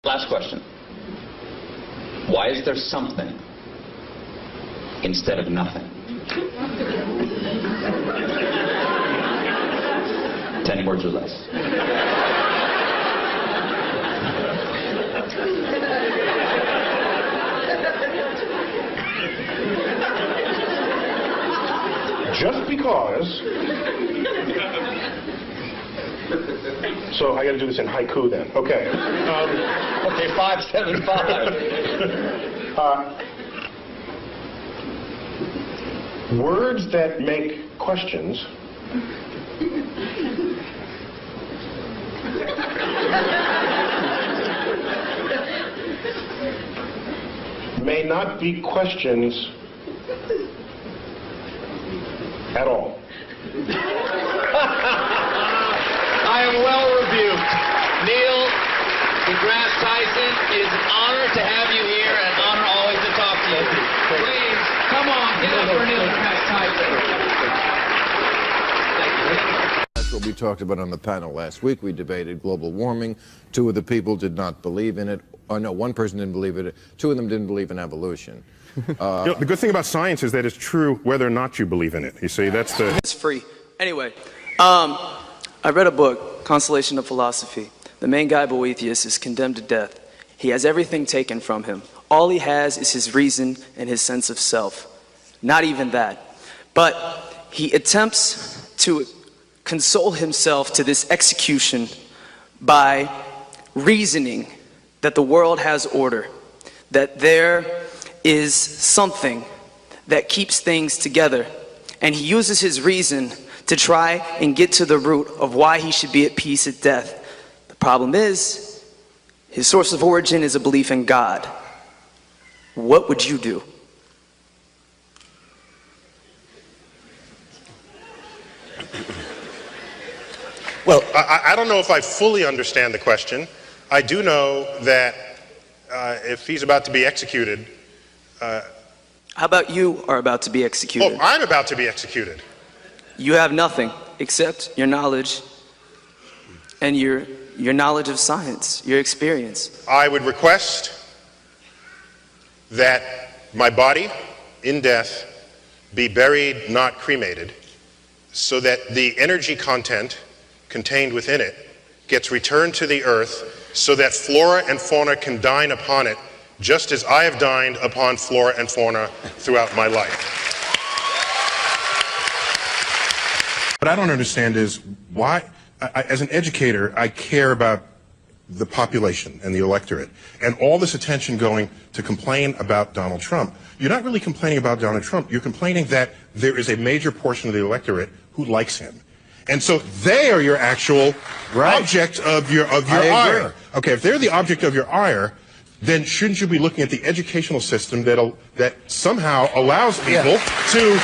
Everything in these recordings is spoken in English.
Last question. Why is there something instead of nothing? 10 words or less. Just because. So I got to do this in haiku then. Okay. Okay, 575. Words that make questions may not be questions at all. I am well rebuked. Neil deGrasse Tyson, it is an honor to have you here and an honor always to talk to you. Please, come on, give it up for Neil deGrasse Tyson. Thank you. That's what we talked about on the panel last week. We debated global warming. Two of the people did not believe in it. Oh, no, one person didn't believe in it. Two of them didn't believe in evolution. The good thing about science is that it's true whether or not you believe in it. You see, that's the... It's free. Anyway, I read a book, Consolation of Philosophy. The main guy, Boethius, is condemned to death. He has everything taken from him. All he has is his reason and his sense of self. Not even that. But he attempts to console himself to this execution by reasoning that the world has order, that there is something that keeps things together. And he uses his reason to try and get to the root of why he should be at peace at death. The problem is, his source of origin is a belief in God. What would you do? Well, I don't know if I fully understand the question. I do know that if he's about to be executed... How about you are about to be executed? Oh, I'm about to be executed. You have nothing except your knowledge and your knowledge of science, your experience. I would request that my body, in death, be buried, not cremated, so that the energy content contained within it gets returned to the earth so that flora and fauna can dine upon it, just as I have dined upon flora and fauna throughout my life. What I don't understand is why, as an educator, I care about the population and the electorate, and all this attention going to complain about Donald Trump. You're not really complaining about Donald Trump. You're complaining that there is a major portion of the electorate who likes him. And so they are your actual object of your ire. Okay, if they're the object of your ire, then shouldn't you be looking at the educational system that somehow allows people to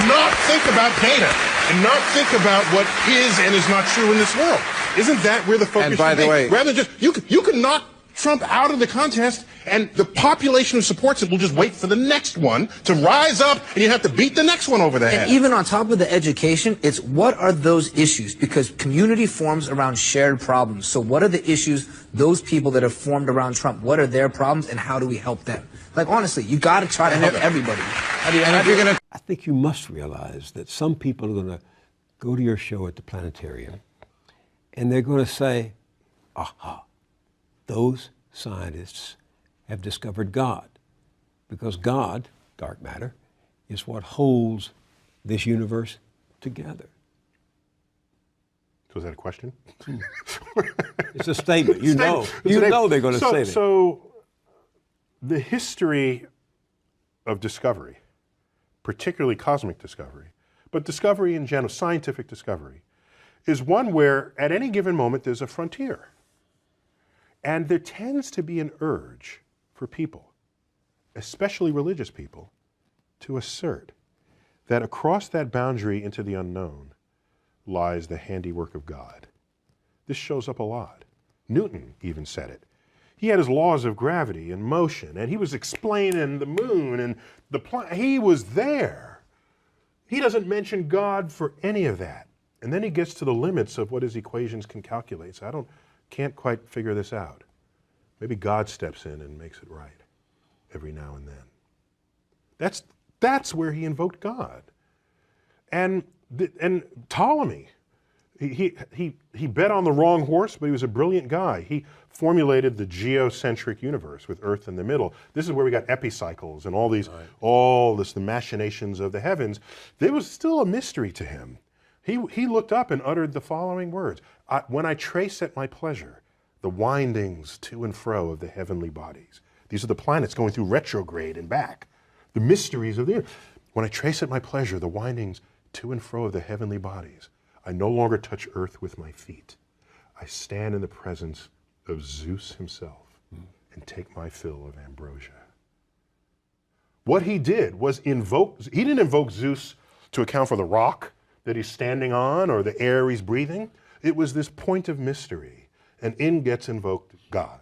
not think about data and not think about what is and is not true in this world? Isn't that where the focus should be? And by the way, rather than just you can knock Trump out of the contest, and the population who supports it will just wait for the next one to rise up, and you have to beat the next one over the head. And even on top of the education, it's what are those issues? Because community forms around shared problems. So what are the issues, those people that have formed around Trump, what are their problems, and how do we help them? Like, honestly, you got to try to help everybody. I think you must realize that some people are going to go to your show at the planetarium, and they're going to say, aha, those scientists have discovered God, because God, dark matter, is what holds this universe together. So is that a question? It's a statement. You know they're going to say that. So the history of discovery, particularly cosmic discovery, but discovery in general, scientific discovery, is one where at any given moment there's a frontier. And there tends to be an urge for people, especially religious people, to assert that across that boundary into the unknown lies the handiwork of God. This shows up a lot. Newton even said it. He had his laws of gravity and motion, and he was explaining the moon and the planet. He was there. He doesn't mention God for any of that. And then he gets to the limits of what his equations can calculate. So can't quite figure this out. maybe God steps in and makes it right every now and then. That's where he invoked God. And Ptolemy, he bet on the wrong horse, but he was a brilliant guy. He formulated the geocentric universe with Earth in the middle. This is where we got epicycles and the machinations of the heavens. There was still a mystery to him. He looked up and uttered the following words: when I trace at my pleasure the windings to and fro of the heavenly bodies. These are the planets going through retrograde and back. The mysteries of the earth. When I trace at my pleasure the windings to and fro of the heavenly bodies, I no longer touch earth with my feet. I stand in the presence of Zeus himself and take my fill of ambrosia. What he did was he didn't invoke Zeus to account for the rock that he's standing on or the air he's breathing. It was this point of mystery, and in gets invoked God.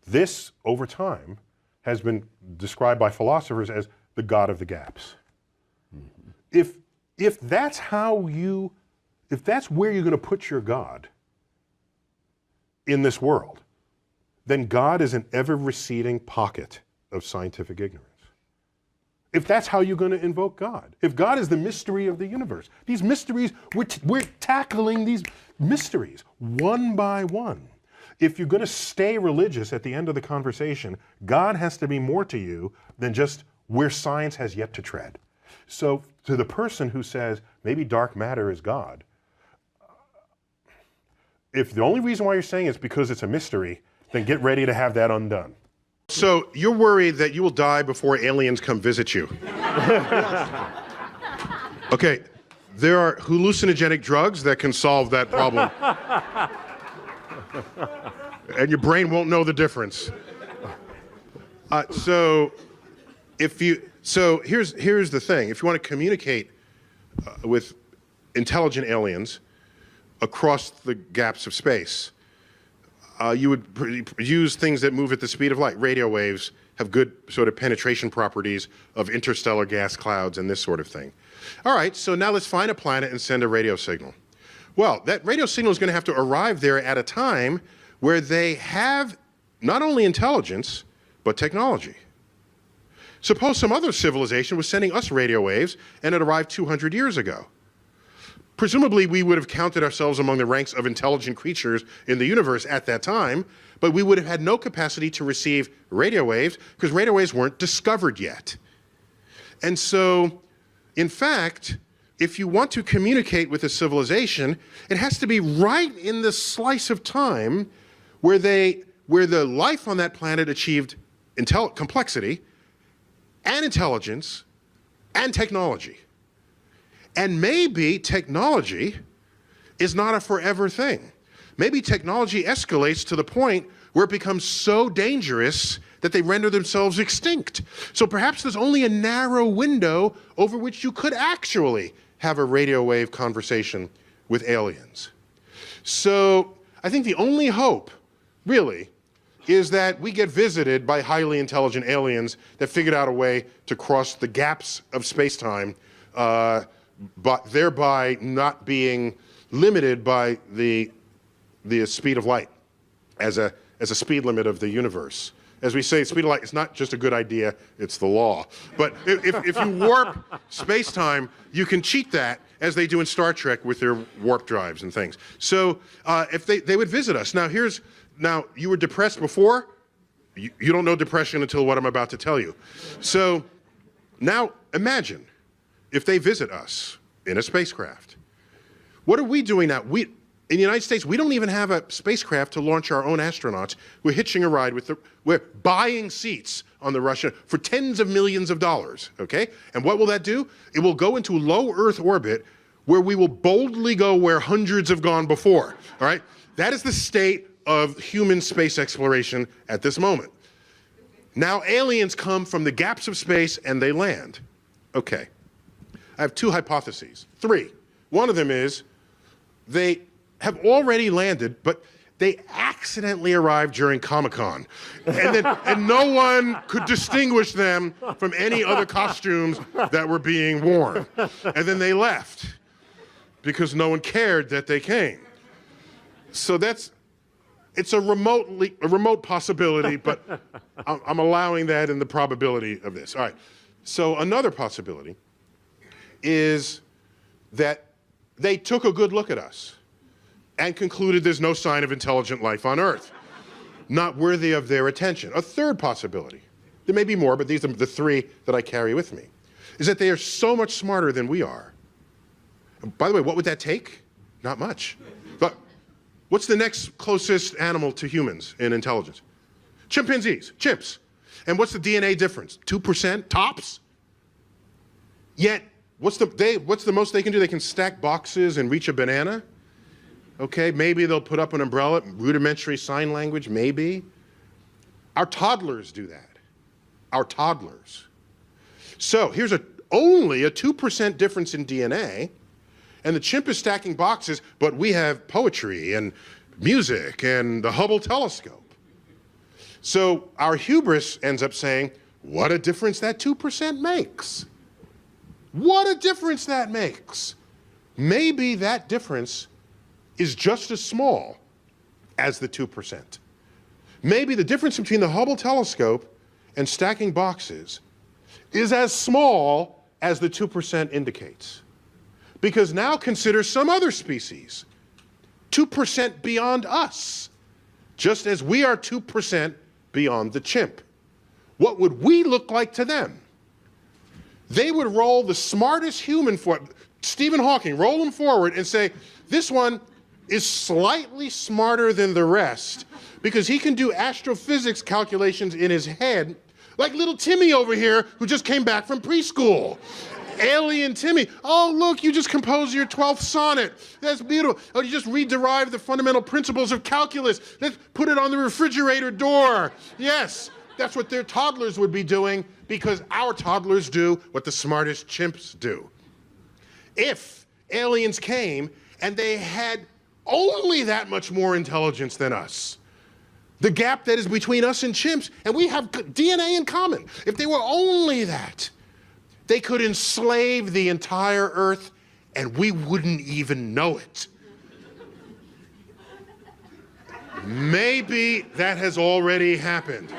This, over time, has been described by philosophers as the God of the gaps. If that's where you're going to put your God in this world, then God is an ever-receding pocket of scientific ignorance. If that's how you're going to invoke God, if God is the mystery of the universe, these mysteries, we're tackling these mysteries one by one. If you're going to stay religious at the end of the conversation, God has to be more to you than just where science has yet to tread. So to the person who says, maybe dark matter is God, if the only reason why you're saying it's because it's a mystery, then get ready to have that undone. So you're worried that you will die before aliens come visit you. Okay, there are hallucinogenic drugs that can solve that problem. And your brain won't know the difference. So here's the thing. If you want to communicate with intelligent aliens across the gaps of space, you would use things that move at the speed of light. Radio waves have good sort of penetration properties of interstellar gas clouds and this sort of thing. All right, so now let's find a planet and send a radio signal. Well, that radio signal is going to have to arrive there at a time where they have not only intelligence, but technology. Suppose some other civilization was sending us radio waves and it arrived 200 years ago. Presumably, we would have counted ourselves among the ranks of intelligent creatures in the universe at that time, but we would have had no capacity to receive radio waves because radio waves weren't discovered yet. And so, in fact, if you want to communicate with a civilization, it has to be right in the slice of time where the life on that planet achieved complexity and intelligence and technology. And maybe technology is not a forever thing. Maybe technology escalates to the point where it becomes so dangerous that they render themselves extinct. So perhaps there's only a narrow window over which you could actually have a radio wave conversation with aliens. So I think the only hope, really, is that we get visited by highly intelligent aliens that figured out a way to cross the gaps of space-time, but thereby not being limited by the speed of light as a speed limit of the universe. As we say, speed of light is not just a good idea, it's the law. But if you warp space-time, you can cheat that, as they do in Star Trek with their warp drives and things. So if they would visit us. Now you were depressed before. You don't know depression until what I'm about to tell you. So now imagine if they visit us in a spacecraft. What are we doing now? In the United States, we don't even have a spacecraft to launch our own astronauts. We're hitching a ride we're buying seats on the Russian for tens of millions of dollars, okay? And what will that do? It will go into low Earth orbit where we will boldly go where hundreds have gone before, all right? That is the state of human space exploration at this moment. Now aliens come from the gaps of space and they land. Okay. I have two hypotheses. Three. One of them is they have already landed, but they accidentally arrived during Comic-Con. And no one could distinguish them from any other costumes that were being worn. And then they left because no one cared that they came. So that's It's a remote possibility, but I'm allowing that in the probability of this. All right. So another possibility is that they took a good look at us and concluded there's no sign of intelligent life on Earth, not worthy of their attention. A third possibility, there may be more, but these are the three that I carry with me, is that they are so much smarter than we are. And by the way, what would that take? Not much. But what's the next closest animal to humans in intelligence? Chimpanzees, chimps. And what's the DNA difference? 2% tops? Yet, what's the most they can do? They can stack boxes and reach a banana? Okay, maybe they'll put up an umbrella, rudimentary sign language, maybe. Our toddlers do that. Our toddlers. So here's only a 2% difference in DNA, and the chimp is stacking boxes, but we have poetry and music and the Hubble telescope. So our hubris ends up saying, what a difference that 2% makes. What a difference that makes. Maybe that difference is just as small as the 2%. Maybe the difference between the Hubble telescope and stacking boxes is as small as the 2% indicates. Because now consider some other species, 2% beyond us, just as we are 2% beyond the chimp. What would we look like to them? They would roll the smartest human Stephen Hawking, roll him forward and say, this one is slightly smarter than the rest because he can do astrophysics calculations in his head, like little Timmy over here who just came back from preschool. Alien Timmy. Oh, look, you just composed your 12th sonnet. That's beautiful. Oh, you just re-derived the fundamental principles of calculus. Let's put it on the refrigerator door. Yes, that's what their toddlers would be doing because our toddlers do what the smartest chimps do. If aliens came and they had only that much more intelligence than us, the gap that is between us and chimps, and we have DNA in common, if they were only that, they could enslave the entire Earth and we wouldn't even know it. Maybe that has already happened.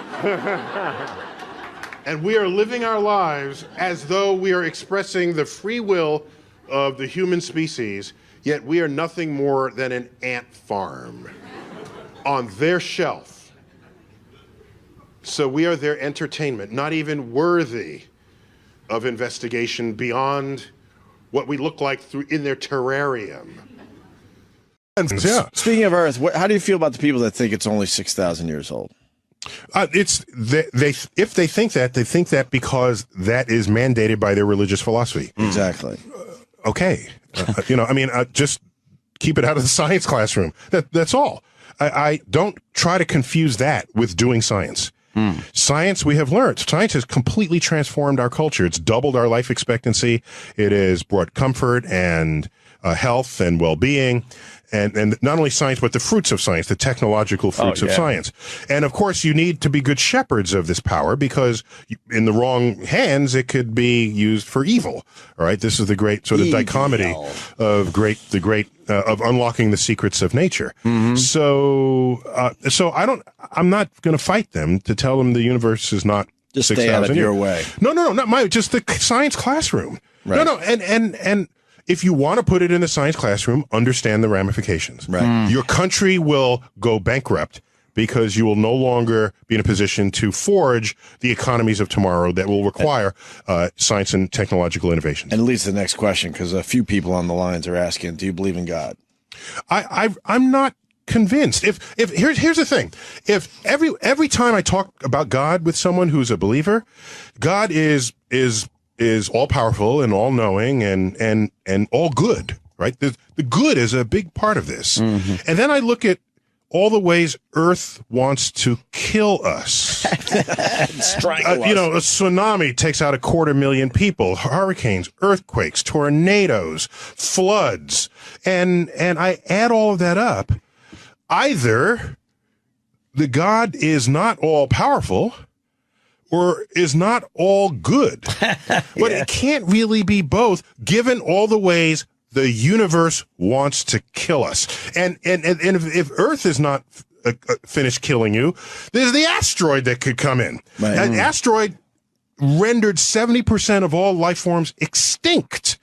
And we are living our lives as though we are expressing the free will of the human species, yet we are nothing more than an ant farm on their shelf. So we are their entertainment, not even worthy of investigation beyond what we look like in their terrarium. Yeah. Speaking of Earth, how do you feel about the people that think it's only 6,000 years old? If they think that because that is mandated by their religious philosophy. Exactly. Okay. Just keep it out of the science classroom. That's all. I don't try to confuse that with doing science. Science, we have learned. Science has completely transformed our culture. It's doubled our life expectancy. It has brought comfort and health and well-being. And not only science, but the fruits of science, the technological fruits of science. And of course, you need to be good shepherds of this power because in the wrong hands, it could be used for evil. All right. This is the great sort of dichotomy of of unlocking the secrets of nature. So I'm not going to fight them to tell them the universe is not just stay out of your way. No, not just the science classroom. Right. No, and if you want to put it in the science classroom, understand the ramifications. Right. Your country will go bankrupt because you will no longer be in a position to forge the economies of tomorrow that will require science and technological innovations. And it leads to the next question, because a few people on the lines are asking, do you believe in God? I'm not convinced. Here's the thing. If every time I talk about God with someone who's a believer, God is all powerful and all knowing and all good, right? The good is a big part of this. And then I look at all the ways Earth wants to kill us. Strangle us. A tsunami takes out 250,000 people, hurricanes, earthquakes, tornadoes, floods. And I add all of that up. Either the God is not all powerful or is not all good. But it can't really be both, given all the ways the universe wants to kill us. And if Earth is not finish killing you. There's the asteroid that could come in. Right. An asteroid rendered 70% of all life forms extinct.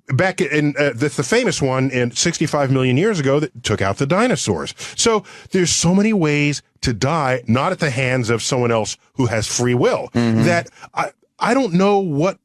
Back in the famous one in 65 million years ago that took out the dinosaurs. So there's so many ways to die, not at the hands of someone else who has free will, that I don't know what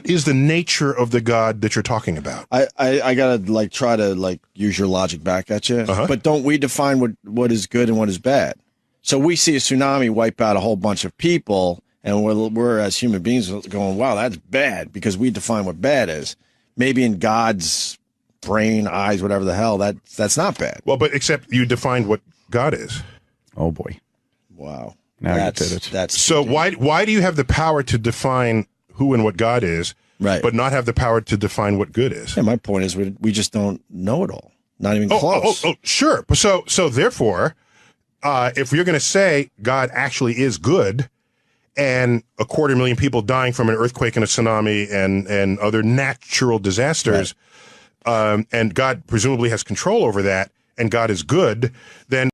is the nature of the God that you're talking about. I gotta try to use your logic back at you. But don't we define what is good and what is bad? So we see a tsunami wipe out a whole bunch of people, and we're as human beings going, wow, that's bad, because we define what bad is. Maybe in God's brain, eyes, whatever the hell, that's not bad. Well, but except you defined what God is. Oh boy. Wow. Now you did it. That's so why do you have the power to define who and what God is, right, but not have the power to define what good is? Yeah, my point is we just don't know it all. Not even close. Sure. So therefore, if you're going to say God actually is good, and 250,000 people dying from an earthquake and a tsunami and other natural disasters, and God presumably has control over that, and God is good, then